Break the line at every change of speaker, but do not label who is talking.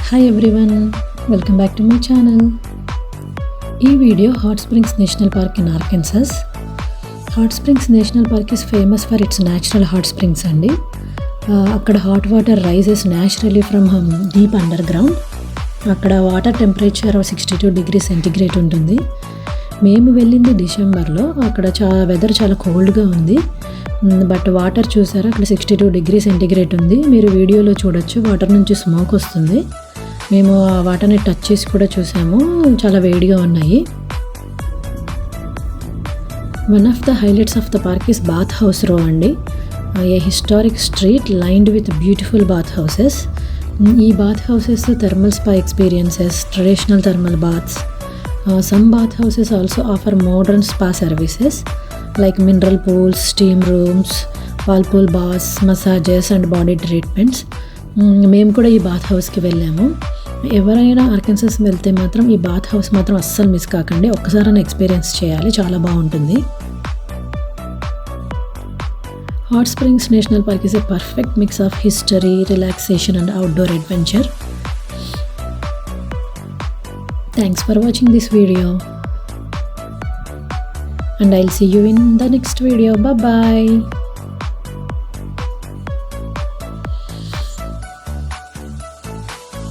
Hi everyone, welcome back to my channel. ఈ video hot springs national park in Arkansas. Hot springs national park is famous for its natural hot springs అండి. అక్కడ hot water rises naturally from deep underground. అక్కడ water temperature 62 degree centigrade ఉంటుంది. మేము వెళ్ళింది డిసెంబర్లో. అక్కడ weather చాలా కోల్డ్గా ఉంది. బట్ వాటర్ చూసారా, అక్కడ 62 డిగ్రీ సెంటిగ్రేడ్ ఉంది. మీరు వీడియోలో చూడొచ్చు, వాటర్ నుంచి స్మోక్ వస్తుంది. మేము ఆ వాటర్ని టచ్ చేసి కూడా చూసాము, చాలా వేడిగా ఉన్నాయి. One of the highlights of the park is bath house row అండి. A historic street lined with beautiful bath houses. ఈ bath houses thermal spa experiences, traditional thermal baths. Some bath houses also offer modern spa services like mineral pools, steam rooms, whirlpool baths, massages and body treatments. మేము కూడా ఈ bath హౌస్కి వెళ్ళాము. ఎవరైనా Arkansas వెళ్తే మాత్రం ఈ బాత్ హౌస్ మాత్రం అస్సలు మిస్ కాకండి. ఒక్కసారైనా ఎక్స్పీరియన్స్ చేయాలి, చాలా బాగుంటుంది. Hot springs national park is a perfect mix of history, relaxation and outdoor adventure. Thanks for watching this video. And I'll see you in the next video. Bye bye.